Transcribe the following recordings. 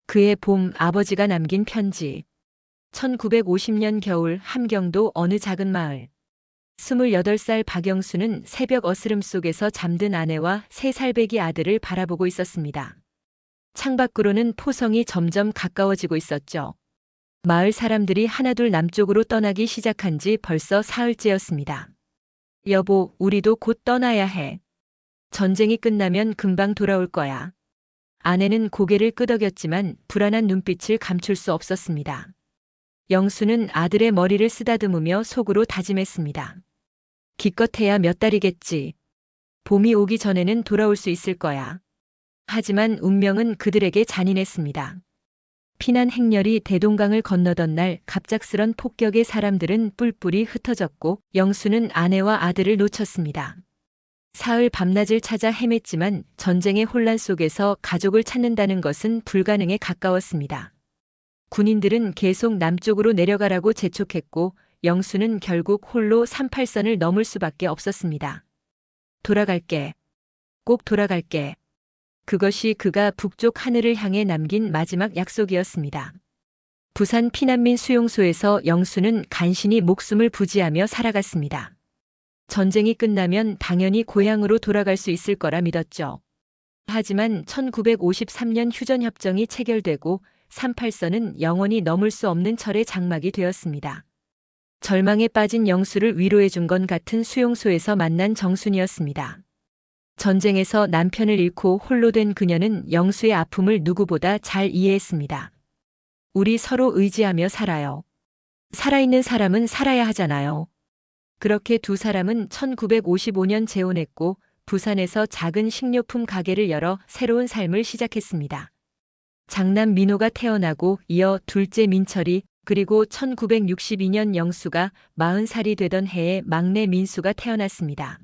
그해 봄 아버지가 남긴 편지. 1950년 겨울 함경도 어느 작은 마을. 28살 박영수는 새벽 어스름 속에서 잠든 아내와 3살배기 아들을 바라보고 있었습니다. 창밖으로는 포성이 점점 가까워지고 있었죠. 마을 사람들이 하나둘 남쪽으로 떠나기 시작한 지 벌써 사흘째였습니다. 여보, 우리도 곧 떠나야 해. 전쟁이 끝나면 금방 돌아올 거야. 아내는 고개를 끄덕였지만 불안한 눈빛을 감출 수 없었습니다. 영수는 아들의 머리를 쓰다듬으며 속으로 다짐했습니다. 기껏해야 몇 달이겠지. 봄이 오기 전에는 돌아올 수 있을 거야. 하지만 운명은 그들에게 잔인했습니다. 피난 행렬이 대동강을 건너던 날 갑작스런 폭격에 사람들은 뿔뿔이 흩어졌고 영수는 아내와 아들을 놓쳤습니다. 사흘 밤낮을 찾아 헤맸지만 전쟁의 혼란 속에서 가족을 찾는다는 것은 불가능에 가까웠습니다. 군인들은 계속 남쪽으로 내려가라고 재촉했고 영수는 결국 홀로 38선을 넘을 수밖에 없었습니다. 돌아갈게. 꼭 돌아갈게. 그것이 그가 북쪽 하늘을 향해 남긴 마지막 약속이었습니다. 부산 피난민 수용소에서 영수는 간신히 목숨을 부지하며 살아갔습니다. 전쟁이 끝나면 당연히 고향으로 돌아갈 수 있을 거라 믿었죠. 하지만 1953년 휴전협정이 체결되고 38선은 영원히 넘을 수 없는 철의 장막이 되었습니다. 절망에 빠진 영수를 위로해준 건 같은 수용소에서 만난 정순이었습니다. 전쟁에서 남편을 잃고 홀로 된 그녀는 영수의 아픔을 누구보다 잘 이해했습니다. 우리 서로 의지하며 살아요. 살아있는 사람은 살아야 하잖아요. 그렇게 두 사람은 1955년 재혼했고 부산에서 작은 식료품 가게를 열어 새로운 삶을 시작했습니다. 장남 민호가 태어나고 이어 둘째 민철이 그리고 1962년 영수가 40살이 되던 해에 막내 민수가 태어났습니다.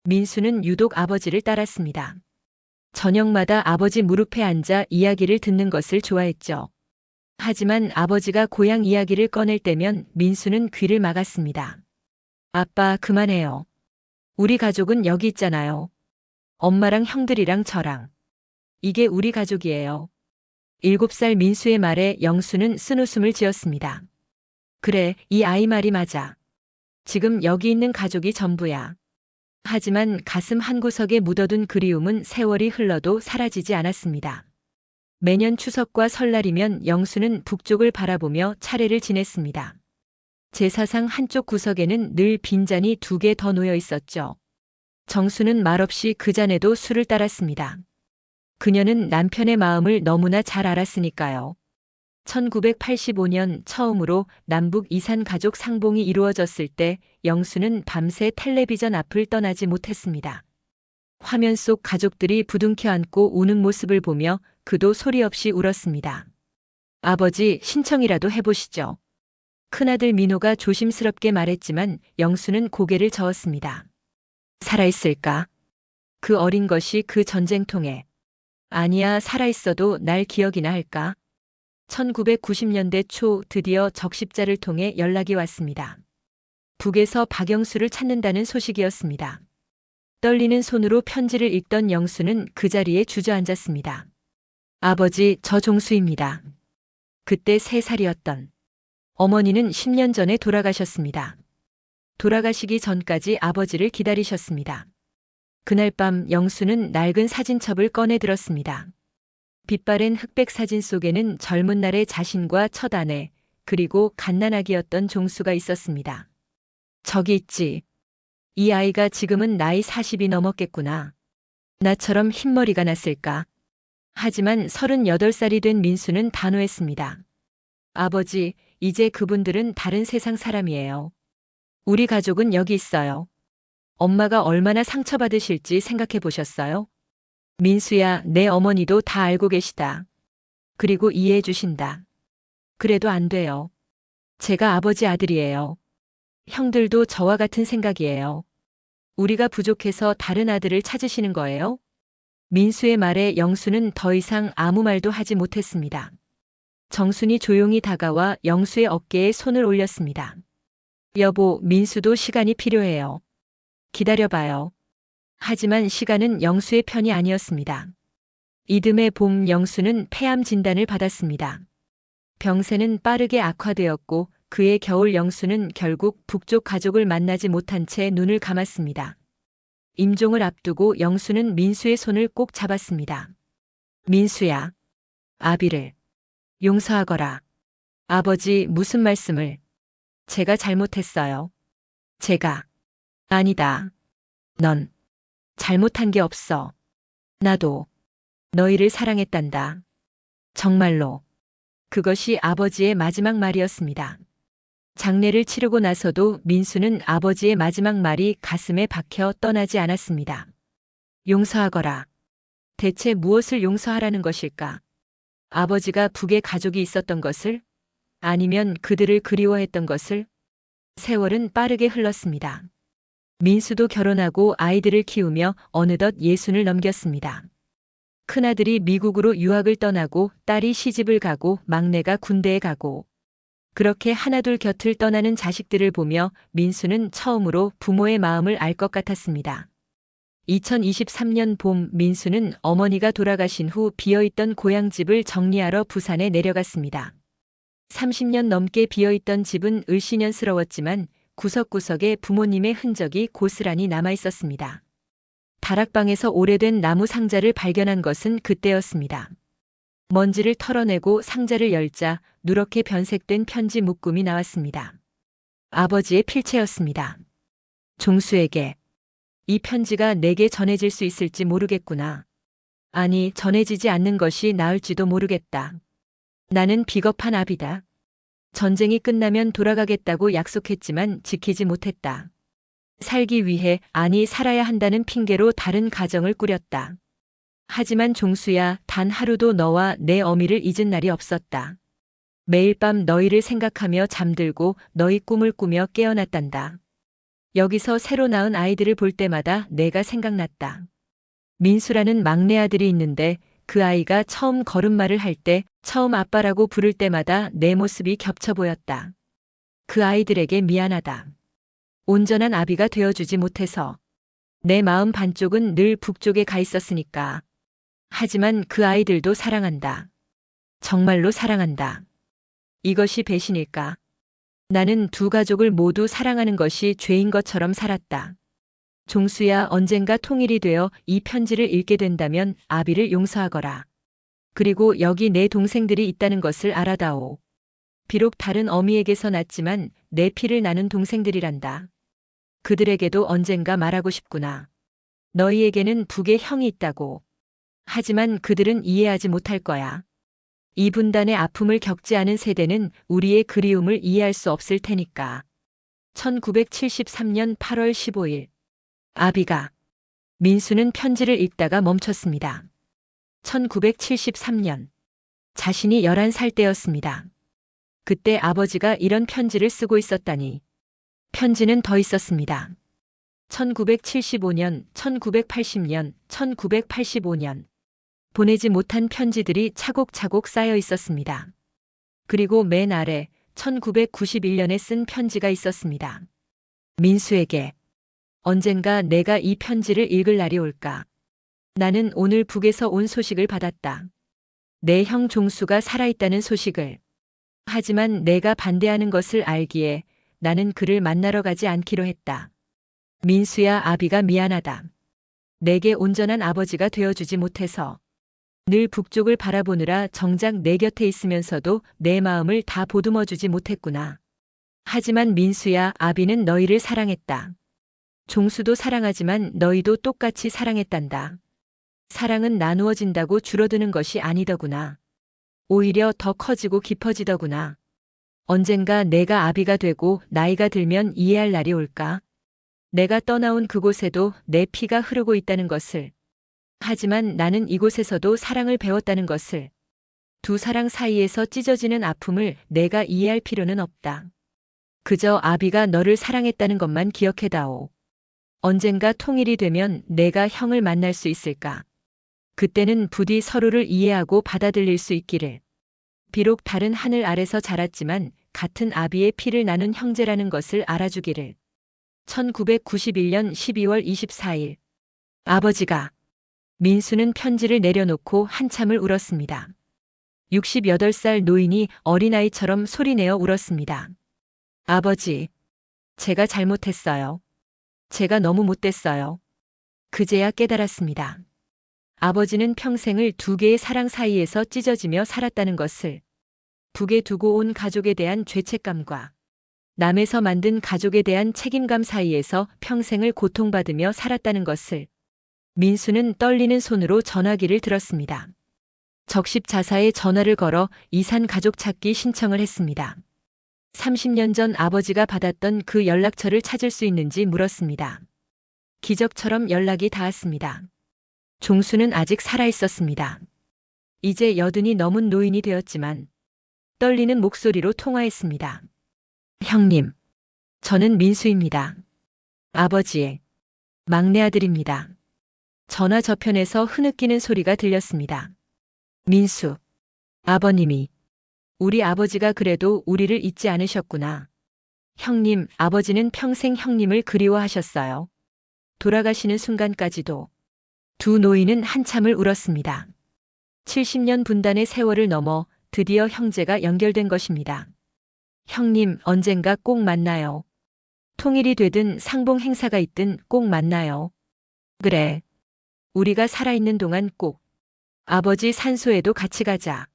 민수는 유독 아버지를 따랐습니다. 저녁마다 아버지 무릎에 앉아 이야기를 듣는 것을 좋아했죠. 하지만 아버지가 고향 이야기를 꺼낼 때면 민수는 귀를 막았습니다. 아빠, 그만해요. 우리 가족은 여기 있잖아요. 엄마랑 형들이랑 저랑. 이게 우리 가족이에요. 7살 민수의 말에 영수는 쓴웃음을 지었습니다. 그래, 이 아이 말이 맞아. 지금 여기 있는 가족이 전부야. 하지만 가슴 한구석에 묻어둔 그리움은 세월이 흘러도 사라지지 않았습니다. 매년 추석과 설날이면 영수는 북쪽을 바라보며 차례를 지냈습니다. 제사상 한쪽 구석에는 늘 빈잔이 2개 더 놓여 있었죠. 정수는 말없이 그 잔에도 술을 따랐습니다. 그녀는 남편의 마음을 너무나 잘 알았으니까요. 1985년 처음으로 남북 이산 가족 상봉이 이루어졌을 때 영수는 밤새 텔레비전 앞을 떠나지 못했습니다. 화면 속 가족들이 부둥켜 안고 우는 모습을 보며 그도 소리 없이 울었습니다. 아버지, 신청이라도 해보시죠. 큰아들 민호가 조심스럽게 말했지만 영수는 고개를 저었습니다. 살아있을까? 그 어린 것이 그 전쟁통에. 아니야, 살아있어도 날 기억이나 할까? 1990년대 초 드디어 적십자를 통해 연락이 왔습니다. 북에서 박영수를 찾는다는 소식이었습니다. 떨리는 손으로 편지를 읽던 영수는 그 자리에 주저앉았습니다. 아버지, 저 종수입니다. 그때 3살이었던. 어머니는 10년 전에 돌아가셨습니다. 돌아가시기 전까지 아버지를 기다리셨습니다. 그날 밤 영수는 낡은 사진첩을 꺼내 들었습니다. 빛바랜 흑백 사진 속에는 젊은 날의 자신과 첫 아내, 그리고 갓난아기였던 종수가 있었습니다. 저기 있지. 이 아이가 지금은 나이 40이 넘었겠구나. 나처럼 흰머리가 났을까. 하지만 38살이 된 민수는 단호했습니다. 아버지, 이제 그분들은 다른 세상 사람이에요. 우리 가족은 여기 있어요. 엄마가 얼마나 상처받으실지 생각해 보셨어요? 민수야, 내 어머니도 다 알고 계시다. 그리고 이해해 주신다. 그래도 안 돼요. 제가 아버지 아들이에요. 형들도 저와 같은 생각이에요. 우리가 부족해서 다른 아들을 찾으시는 거예요? 민수의 말에 영수는 더 이상 아무 말도 하지 못했습니다. 정순이 조용히 다가와 영수의 어깨에 손을 올렸습니다. 여보, 민수도 시간이 필요해요. 기다려봐요. 하지만 시간은 영수의 편이 아니었습니다. 이듬해 봄 영수는 폐암 진단을 받았습니다. 병세는 빠르게 악화되었고 그의 겨울 영수는 결국 북쪽 가족을 만나지 못한 채 눈을 감았습니다. 임종을 앞두고 영수는 민수의 손을 꼭 잡았습니다. 민수야, 아비를 용서하거라. 아버지, 무슨 말씀을? 제가 잘못했어요. 제가. 아니다. 넌 잘못한 게 없어. 나도 너희를 사랑했단다. 정말로. 그것이 아버지의 마지막 말이었습니다. 장례를 치르고 나서도 민수는 아버지의 마지막 말이 가슴에 박혀 떠나지 않았습니다. 용서하거라. 대체 무엇을 용서하라는 것일까? 아버지가 북에 가족이 있었던 것을? 아니면 그들을 그리워했던 것을? 세월은 빠르게 흘렀습니다. 민수도 결혼하고 아이들을 키우며 어느덧 60을 넘겼습니다. 큰아들이 미국으로 유학을 떠나고 딸이 시집을 가고 막내가 군대에 가고 그렇게 하나둘 곁을 떠나는 자식들을 보며 민수는 처음으로 부모의 마음을 알 것 같았습니다. 2023년 봄 민수는 어머니가 돌아가신 후 비어있던 고향집을 정리하러 부산에 내려갔습니다. 30년 넘게 비어있던 집은 을씨년스러웠지만 구석구석에 부모님의 흔적이 고스란히 남아 있었습니다. 다락방에서 오래된 나무 상자를 발견한 것은 그때였습니다. 먼지를 털어내고 상자를 열자 누렇게 변색된 편지 묶음이 나왔습니다. 아버지의 필체였습니다. 종수에게. 이 편지가 내게 전해질 수 있을지 모르겠구나. 아니, 전해지지 않는 것이 나을지도 모르겠다. 나는 비겁한 아비다. 전쟁이 끝나면 돌아가겠다고 약속했지만 지키지 못했다. 살기 위해, 아니 살아야 한다는 핑계로 다른 가정을 꾸렸다. 하지만 종수야, 단 하루도 너와 내 어미를 잊은 날이 없었다. 매일 밤 너희를 생각하며 잠들고 너희 꿈을 꾸며 깨어났단다. 여기서 새로 낳은 아이들을 볼 때마다 내가 생각났다. 민수라는 막내 아들이 있는데 그 아이가 처음 걸음마를 할 때, 처음 아빠라고 부를 때마다 내 모습이 겹쳐 보였다. 그 아이들에게 미안하다. 온전한 아비가 되어주지 못해서. 내 마음 반쪽은 늘 북쪽에 가 있었으니까. 하지만 그 아이들도 사랑한다. 정말로 사랑한다. 이것이 배신일까? 나는 두 가족을 모두 사랑하는 것이 죄인 것처럼 살았다. 종수야, 언젠가 통일이 되어 이 편지를 읽게 된다면 아비를 용서하거라. 그리고 여기 내 동생들이 있다는 것을 알아다오. 비록 다른 어미에게서 낳지만 내 피를 나눈 동생들이란다. 그들에게도 언젠가 말하고 싶구나. 너희에게는 북에 형이 있다고. 하지만 그들은 이해하지 못할 거야. 이 분단의 아픔을 겪지 않은 세대는 우리의 그리움을 이해할 수 없을 테니까. 1973년 8월 15일. 아비가. 민수는 편지를 읽다가 멈췄습니다. 1973년. 자신이 11살 때였습니다. 그때 아버지가 이런 편지를 쓰고 있었다니. 편지는 더 있었습니다. 1975년, 1980년, 1985년. 보내지 못한 편지들이 차곡차곡 쌓여 있었습니다. 그리고 맨 아래 1991년에 쓴 편지가 있었습니다. 민수에게. 언젠가 내가 이 편지를 읽을 날이 올까. 나는 오늘 북에서 온 소식을 받았다. 내 형 종수가 살아있다는 소식을. 하지만 내가 반대하는 것을 알기에 나는 그를 만나러 가지 않기로 했다. 민수야, 아비가 미안하다. 내게 온전한 아버지가 되어주지 못해서. 늘 북쪽을 바라보느라 정작 내 곁에 있으면서도 내 마음을 다 보듬어주지 못했구나. 하지만 민수야, 아비는 너희를 사랑했다. 종수도 사랑하지만 너희도 똑같이 사랑했단다. 사랑은 나누어진다고 줄어드는 것이 아니더구나. 오히려 더 커지고 깊어지더구나. 언젠가 내가 아비가 되고 나이가 들면 이해할 날이 올까? 내가 떠나온 그곳에도 내 피가 흐르고 있다는 것을. 하지만 나는 이곳에서도 사랑을 배웠다는 것을. 두 사랑 사이에서 찢어지는 아픔을 내가 이해할 필요는 없다. 그저 아비가 너를 사랑했다는 것만 기억해다오. 언젠가 통일이 되면 내가 형을 만날 수 있을까? 그때는 부디 서로를 이해하고 받아들일 수 있기를. 비록 다른 하늘 아래서 자랐지만 같은 아비의 피를 나눈 형제라는 것을 알아주기를. 1991년 12월 24일. 아버지가 민수는 편지를 내려놓고 한참을 울었습니다. 68살 노인이 어린아이처럼 소리내어 울었습니다. 아버지, 제가 잘못했어요. 제가 너무 못됐어요. 그제야 깨달았습니다. 아버지는 평생을 두 개의 사랑 사이에서 찢어지며 살았다는 것을, 북에 두고 온 가족에 대한 죄책감과 남에서 만든 가족에 대한 책임감 사이에서 평생을 고통받으며 살았다는 것을. 민수는 떨리는 손으로 전화기를 들었습니다. 적십자사에 전화를 걸어 이산 가족 찾기 신청을 했습니다. 30년 전 아버지가 받았던 그 연락처를 찾을 수 있는지 물었습니다. 기적처럼 연락이 닿았습니다. 종수는 아직 살아있었습니다. 이제 80이 넘은 노인이 되었지만 떨리는 목소리로 통화했습니다. 형님, 저는 민수입니다. 아버지의 막내 아들입니다. 전화 저편에서 흐느끼는 소리가 들렸습니다. 민수, 아버님이, 우리 아버지가 그래도 우리를 잊지 않으셨구나. 형님, 아버지는 평생 형님을 그리워하셨어요. 돌아가시는 순간까지도. 두 노인은 한참을 울었습니다. 70년 분단의 세월을 넘어 드디어 형제가 연결된 것입니다. 형님, 언젠가 꼭 만나요. 통일이 되든 상봉 행사가 있든 꼭 만나요. 그래. 우리가 살아있는 동안 꼭. 아버지 산소에도 같이 가자.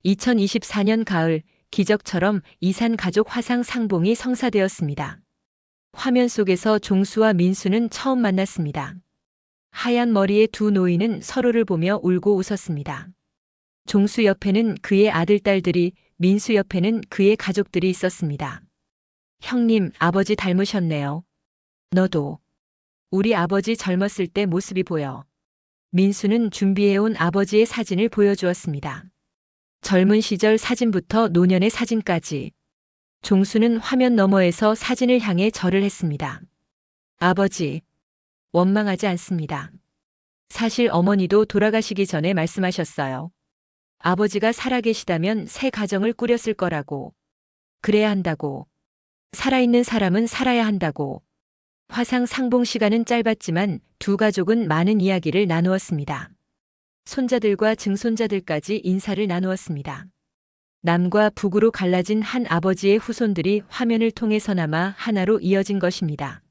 2024년 가을, 기적처럼 이산 가족 화상 상봉이 성사되었습니다. 화면 속에서 종수와 민수는 처음 만났습니다. 하얀 머리의 두 노인은 서로를 보며 울고 웃었습니다. 종수 옆에는 그의 아들, 딸들이, 민수 옆에는 그의 가족들이 있었습니다. 형님, 아버지 닮으셨네요. 너도. 우리 아버지 젊었을 때 모습이 보여. 민수는 준비해온 아버지의 사진을 보여주었습니다. 젊은 시절 사진부터 노년의 사진까지. 종수는 화면 너머에서 사진을 향해 절을 했습니다. 아버지, 원망하지 않습니다. 사실 어머니도 돌아가시기 전에 말씀하셨어요. 아버지가 살아계시다면 새 가정을 꾸렸을 거라고. 그래야 한다고. 살아있는 사람은 살아야 한다고. 화상 상봉 시간은 짧았지만 두 가족은 많은 이야기를 나누었습니다. 손자들과 증손자들까지 인사를 나누었습니다. 남과 북으로 갈라진 한 아버지의 후손들이 화면을 통해서나마 하나로 이어진 것입니다.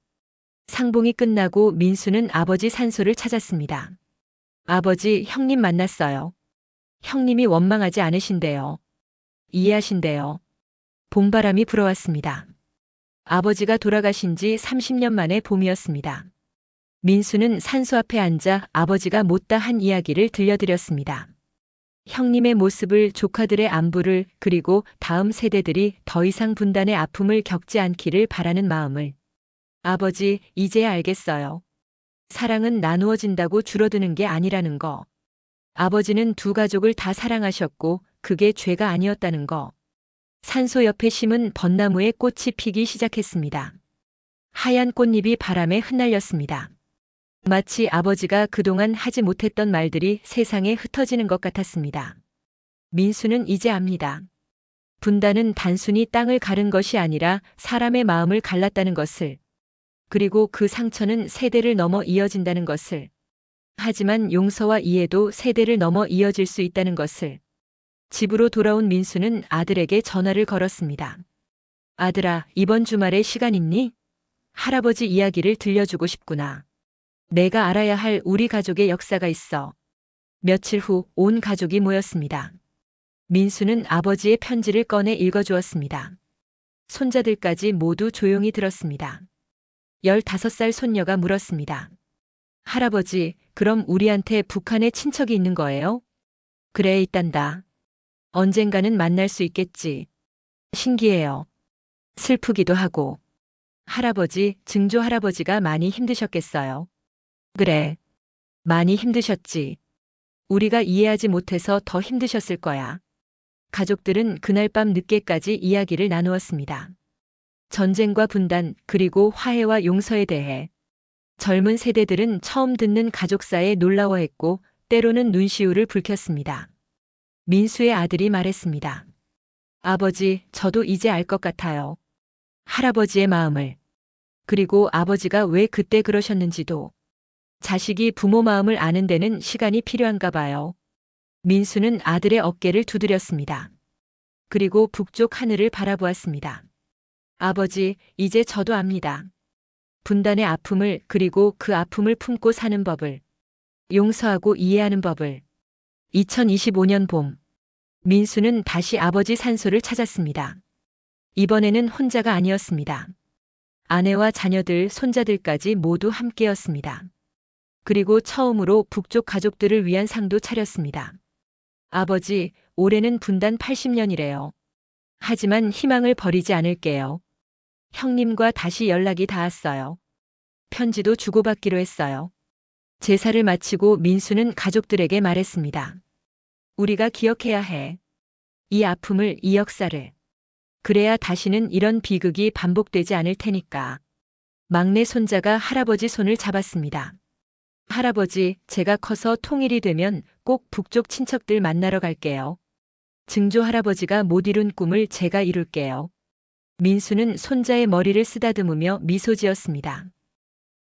상봉이 끝나고 민수는 아버지 산소를 찾았습니다. 아버지, 형님 만났어요. 형님이 원망하지 않으신대요. 이해하신대요. 봄바람이 불어왔습니다. 아버지가 돌아가신 지 30년 만의 봄이었습니다. 민수는 산소 앞에 앉아 아버지가 못다 한 이야기를 들려드렸습니다. 형님의 모습을, 조카들의 안부를, 그리고 다음 세대들이 더 이상 분단의 아픔을 겪지 않기를 바라는 마음을. 아버지, 이제야 알겠어요. 사랑은 나누어진다고 줄어드는 게 아니라는 거. 아버지는 두 가족을 다 사랑하셨고 그게 죄가 아니었다는 거. 산소 옆에 심은 벚나무에 꽃이 피기 시작했습니다. 하얀 꽃잎이 바람에 흩날렸습니다. 마치 아버지가 그동안 하지 못했던 말들이 세상에 흩어지는 것 같았습니다. 민수는 이제 압니다. 분단은 단순히 땅을 가른 것이 아니라 사람의 마음을 갈랐다는 것을. 그리고 그 상처는 세대를 넘어 이어진다는 것을. 하지만 용서와 이해도 세대를 넘어 이어질 수 있다는 것을. 집으로 돌아온 민수는 아들에게 전화를 걸었습니다. 아들아, 이번 주말에 시간 있니? 할아버지 이야기를 들려주고 싶구나. 내가 알아야 할 우리 가족의 역사가 있어. 며칠 후 온 가족이 모였습니다. 민수는 아버지의 편지를 꺼내 읽어주었습니다. 손자들까지 모두 조용히 들었습니다. 15살 손녀가 물었습니다. 할아버지, 그럼 우리한테 북한에 친척이 있는 거예요? 그래, 있단다. 언젠가는 만날 수 있겠지. 신기해요. 슬프기도 하고. 할아버지, 증조 할아버지가 많이 힘드셨겠어요. 그래. 많이 힘드셨지. 우리가 이해하지 못해서 더 힘드셨을 거야. 가족들은 그날 밤 늦게까지 이야기를 나누었습니다. 전쟁과 분단, 그리고 화해와 용서에 대해. 젊은 세대들은 처음 듣는 가족사에 놀라워했고 때로는 눈시울을 붉혔습니다. 민수의 아들이 말했습니다. 아버지, 저도 이제 알 것 같아요. 할아버지의 마음을. 그리고 아버지가 왜 그때 그러셨는지도. 자식이 부모 마음을 아는 데는 시간이 필요한가 봐요. 민수는 아들의 어깨를 두드렸습니다. 그리고 북쪽 하늘을 바라보았습니다. 아버지, 이제 저도 압니다. 분단의 아픔을, 그리고 그 아픔을 품고 사는 법을, 용서하고 이해하는 법을. 2025년 봄, 민수는 다시 아버지 산소를 찾았습니다. 이번에는 혼자가 아니었습니다. 아내와 자녀들, 손자들까지 모두 함께였습니다. 그리고 처음으로 북쪽 가족들을 위한 상도 차렸습니다. 아버지, 올해는 분단 80년이래요. 하지만 희망을 버리지 않을게요. 형님과 다시 연락이 닿았어요. 편지도 주고받기로 했어요. 제사를 마치고 민수는 가족들에게 말했습니다. 우리가 기억해야 해. 이 아픔을, 이 역사를. 그래야 다시는 이런 비극이 반복되지 않을 테니까. 막내 손자가 할아버지 손을 잡았습니다. 할아버지, 제가 커서 통일이 되면 꼭 북쪽 친척들 만나러 갈게요. 증조 할아버지가 못 이룬 꿈을 제가 이룰게요. 민수는 손자의 머리를 쓰다듬으며 미소 지었습니다.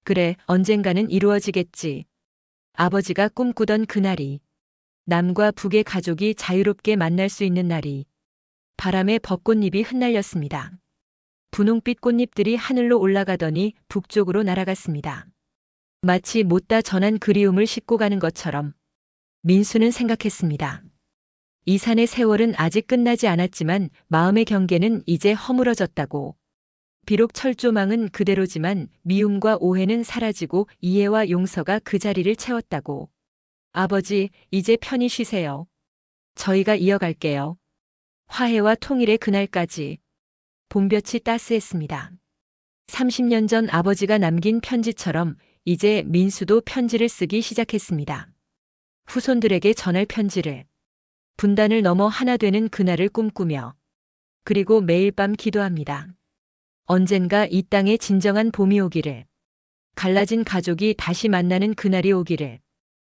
그래, 언젠가는 이루어지겠지. 아버지가 꿈꾸던 그날이. 남과 북의 가족이 자유롭게 만날 수 있는 날이. 바람에 벚꽃잎이 흩날렸습니다. 분홍빛 꽃잎들이 하늘로 올라가더니 북쪽으로 날아갔습니다. 마치 못다 전한 그리움을 싣고 가는 것처럼. 민수는 생각했습니다. 이 산의 세월은 아직 끝나지 않았지만 마음의 경계는 이제 허물어졌다고. 비록 철조망은 그대로지만 미움과 오해는 사라지고 이해와 용서가 그 자리를 채웠다고. 아버지, 이제 편히 쉬세요. 저희가 이어갈게요. 화해와 통일의 그날까지. 봄볕이 따스했습니다. 30년 전 아버지가 남긴 편지처럼 이제 민수도 편지를 쓰기 시작했습니다. 후손들에게 전할 편지를. 분단을 넘어 하나 되는 그날을 꿈꾸며. 그리고 매일 밤 기도합니다. 언젠가 이 땅에 진정한 봄이 오기를. 갈라진 가족이 다시 만나는 그날이 오기를.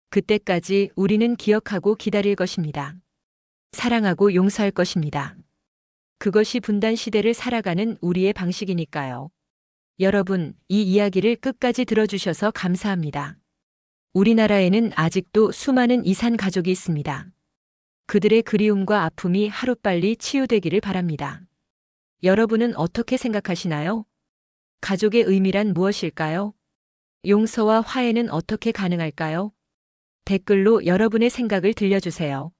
그때까지 우리는 기억하고 기다릴 것입니다. 사랑하고 용서할 것입니다. 그것이 분단 시대를 살아가는 우리의 방식이니까요. 여러분, 이 이야기를 끝까지 들어주셔서 감사합니다. 우리나라에는 아직도 수많은 이산 가족이 있습니다. 그들의 그리움과 아픔이 하루빨리 치유되기를 바랍니다. 여러분은 어떻게 생각하시나요? 가족의 의미란 무엇일까요? 용서와 화해는 어떻게 가능할까요? 댓글로 여러분의 생각을 들려주세요.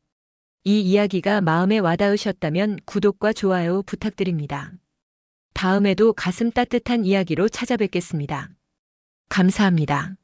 이 이야기가 마음에 와닿으셨다면 구독과 좋아요 부탁드립니다. 다음에도 가슴 따뜻한 이야기로 찾아뵙겠습니다. 감사합니다.